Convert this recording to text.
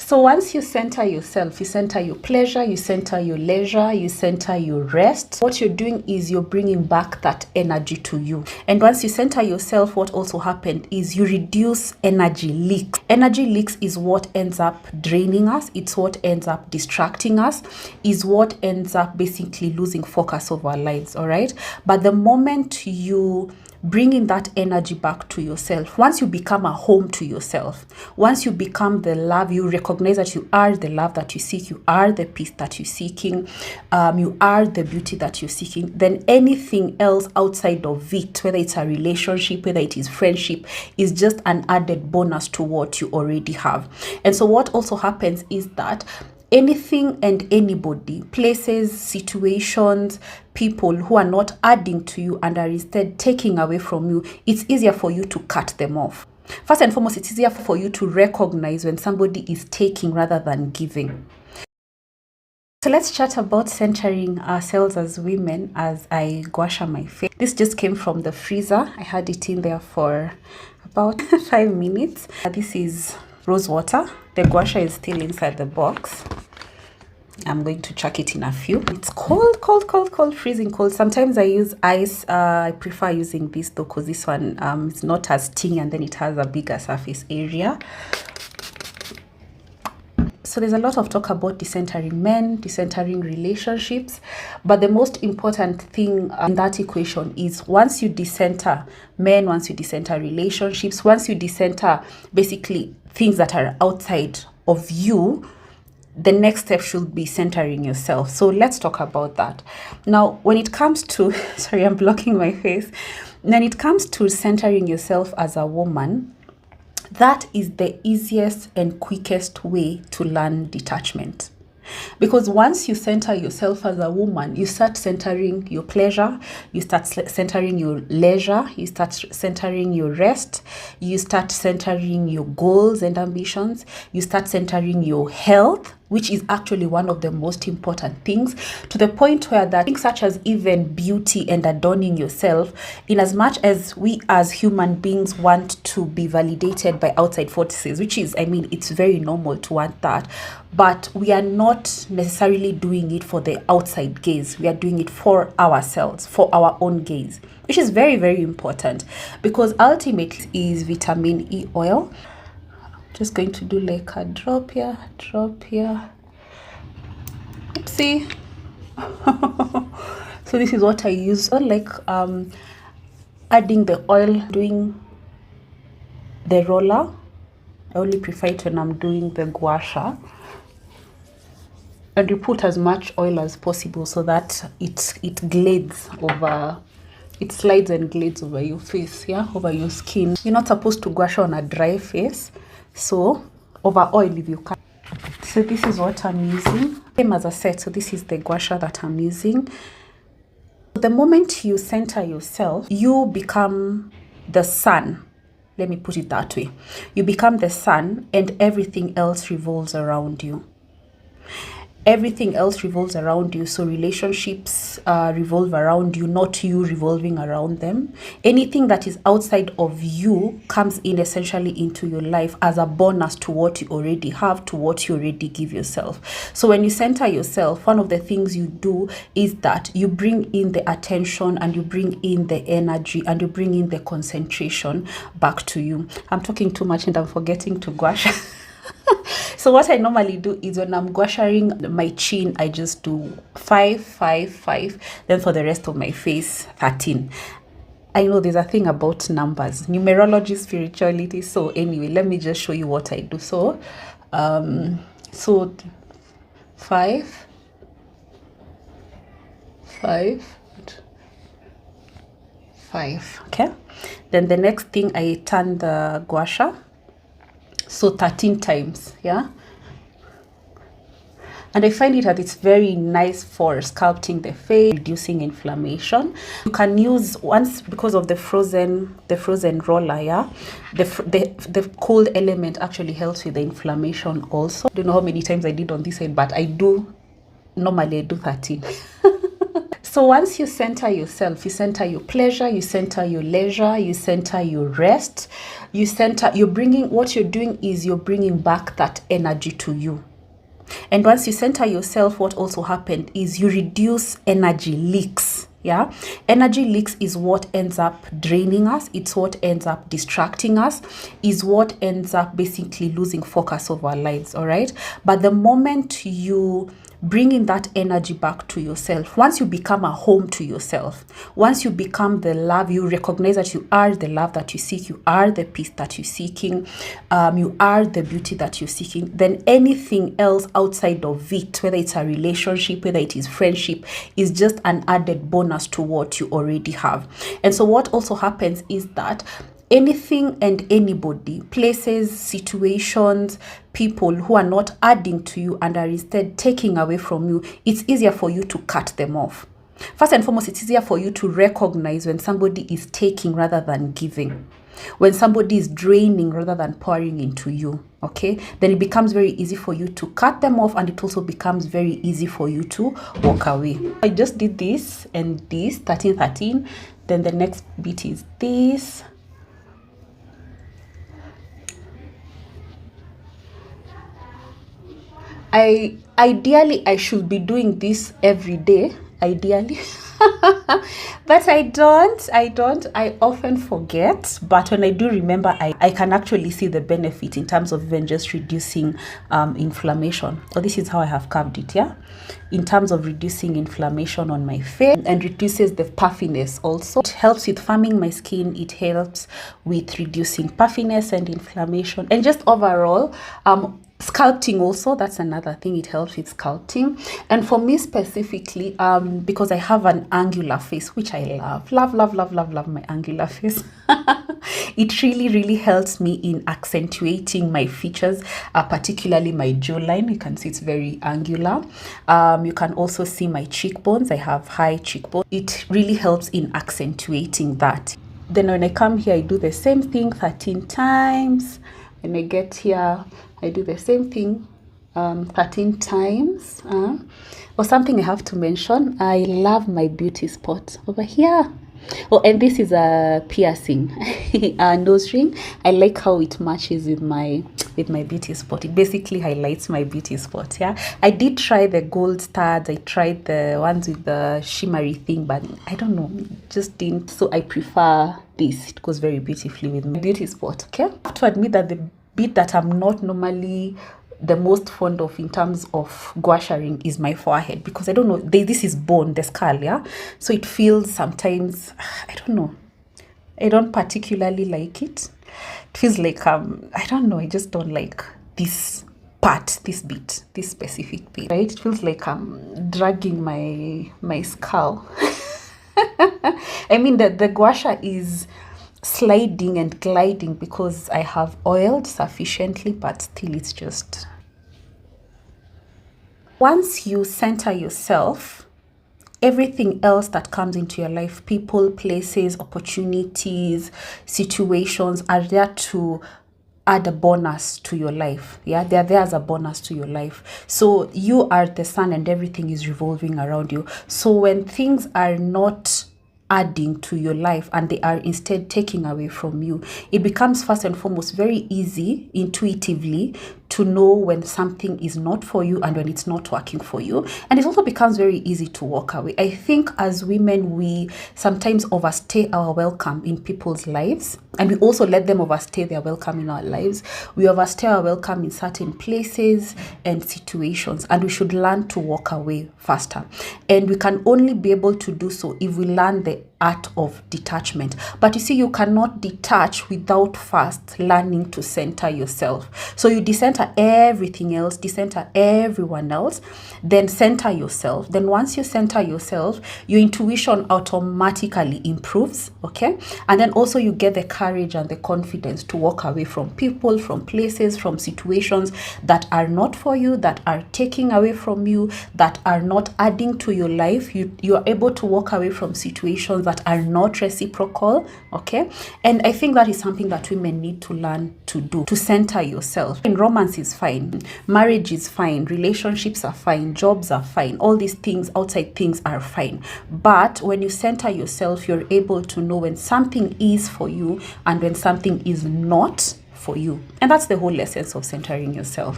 So once you center yourself, you center your pleasure, you center your leisure, you center your rest. What you're doing is you're bringing back that energy to you. And once you center yourself, what also happened is you reduce energy leaks. Energy leaks is what ends up draining us. It's what ends up distracting us, is what ends up basically losing focus of our lives, all right? But the moment you bringing that energy back to yourself, once you become a home to yourself, once you become the love, you recognize that you are the love that you seek, you are the peace that you're seeking, you are the beauty that you're seeking, then anything else outside of it, whether it's a relationship, whether it is friendship, is just an added bonus to what you already have. And so what also happens is that anything and anybody, places, situations, people who are not adding to you and are instead taking away from you, it's easier for you to cut them off. First and foremost, it's easier for you to recognize when somebody is taking rather than giving. So let's chat about centering ourselves as women as I gua sha my face. This just came from the freezer. I had it in there for about 5 minutes. This is rose water. The gua sha is still inside the box. I'm going to chuck it in a few. It's cold, freezing cold. Sometimes I use ice. I prefer using this though, because this one is not as stingy and then it has a bigger surface area. So there's a lot of talk about decentering men, decentering relationships, but the most important thing in that equation is once you decenter men, once you decenter relationships, once you decenter basically things that are outside of you, the next step should be centering yourself. So let's talk about that. Now, when it comes to, sorry, I'm blocking my face. When it comes to centering yourself as a woman, that is the easiest and quickest way to learn detachment. Because once you center yourself as a woman, you start centering your pleasure, you start centering your leisure, you start centering your rest, you start centering your goals and ambitions, you start centering your health, which is actually one of the most important things, to the point where that things such as even beauty and adorning yourself, in as much as we as human beings want to be validated by outside forces, which is, I mean, it's very normal to want that, but we are not necessarily doing it for the outside gaze. We are doing it for ourselves, for our own gaze, which is very, very important, because ultimately is vitamin E oil. Just going to do like a drop here. Oopsie. So this is what I use. I like adding the oil, doing the roller. I only prefer it when I'm doing the gua sha. And you put as much oil as possible so that it glades over, it slides and glades over your face, yeah, over your skin. You're not supposed to gua sha on a dry face, so over oil if you can. So this is what I'm using, same as I said. So this is the gua sha that I'm using. The moment you center yourself, you become the sun. Let me put it that way. You become the sun and everything else revolves around you. Everything else revolves around you. So relationships revolve around you, not you revolving around them. Anything that is outside of you comes in essentially into your life as a bonus to what you already have, to what you already give yourself. So when you center yourself, one of the things you do is that you bring in the attention and you bring in the energy and you bring in the concentration back to you. I'm talking too much and I'm forgetting to gua sha. So what I normally do is when I'm gua sharing my chin, I just do 5, 5, 5. Then for the rest of my face, 13. I know there's a thing about numbers, numerology, spirituality. So anyway, let me just show you what I do. So, 5, 5, 5. Okay. Then the next thing, I turn the gua sha. So 13 times, yeah. And I find it that it's very nice for sculpting the face, reducing inflammation. You can use once because of the frozen roller, yeah. The cold element actually helps with the inflammation also. I don't know how many times I did on this side, but I do normally I do 13. So once you center yourself, you center your pleasure, you center your leisure, you center your rest, you're bringing, what you're doing is you're bringing back that energy to you. And once you center yourself, what also happened is you reduce energy leaks. Yeah, energy leaks is what ends up draining us. It's what ends up distracting us, is what ends up basically losing focus of our lives. All right. But the moment you bringing that energy back to yourself, once you become a home to yourself, once you become the love, you recognize that you are the love that you seek, you are the peace that you're seeking, you are the beauty that you're seeking, then anything else outside of it, whether it's a relationship, whether it is friendship, is just an added bonus to what you already have. And so what also happens is that anything and anybody, places, situations, people who are not adding to you and are instead taking away from you, it's easier for you to cut them off. First and foremost, it's easier for you to recognize when somebody is taking rather than giving, when somebody is draining rather than pouring into you. Okay, then it becomes very easy for you to cut them off, and it also becomes very easy for you to walk away. I just did this and this 13 13, then the next bit is this. Ideally I should be doing this every day, ideally. But I don't. I often forget, but when I do remember, I can actually see the benefit in terms of even just reducing inflammation. So this is how I have carved it, yeah, in terms of reducing inflammation on my face, and reduces the puffiness also. It helps with firming my skin, it helps with reducing puffiness and inflammation, and just overall sculpting also. That's another thing, it helps with sculpting. And for me specifically, because I have an angular face, which I love my angular face. It really helps me in accentuating my features, particularly my jawline. You can see it's very angular. You can also see my cheekbones. I have high cheekbones. It really helps in accentuating that. Then when I come here, I do the same thing 13 times. When I get here, I do the same thing 13 times. Or something I have to mention, I love my beauty spot over here. Oh, and this is a piercing, a nose ring. I like how it matches with my beauty spot. It basically highlights my beauty spot. Yeah, I did try the gold studs. I tried the ones with the shimmery thing, but I don't know, just didn't. So I prefer this. It goes very beautifully with my beauty spot. Okay, I have to admit that the bit that I'm not normally the most fond of in terms of gua sharing is my forehead, because I don't know, this is bone, the skull, yeah, so it feels sometimes, I don't know, I don't particularly like it. It feels like I don't know, I just don't like this part, this bit, this specific bit, right? It feels like I'm dragging my skull. I mean that the gua sha is sliding and gliding because I have oiled sufficiently, but still it's just. Once you center yourself, everything else that comes into your life, people, places, opportunities, situations, are there to add a bonus to your life. Yeah, they're there as a bonus to your life. So you are the sun and everything is revolving around you. So when things are not adding to your life and they are instead taking away from you, it becomes first and foremost very easy intuitively to know when something is not for you and when it's not working for you. And it also becomes very easy to walk away. I think as women, we sometimes overstay our welcome in people's lives, and we also let them overstay their welcome in our lives. We overstay our welcome in certain places and situations, and we should learn to walk away faster. And we can only be able to do so if we learn the art of detachment. But you see, you cannot detach without first learning to center yourself. So you decenter everything else, decenter everyone else, then center yourself. Then once you center yourself, your intuition automatically improves, okay? And then also you get the courage and the confidence to walk away from people, from places, from situations that are not for you, that are taking away from you, that are not adding to your life. You are able to walk away from situations that that are not reciprocal, okay? And I think that is something that women need to learn to do, to center yourself. And romance is fine, marriage is fine, relationships are fine, jobs are fine, all these things, outside things are fine. But when you center yourself, you're able to know when something is for you and when something is not for you. And that's the whole essence of centering yourself.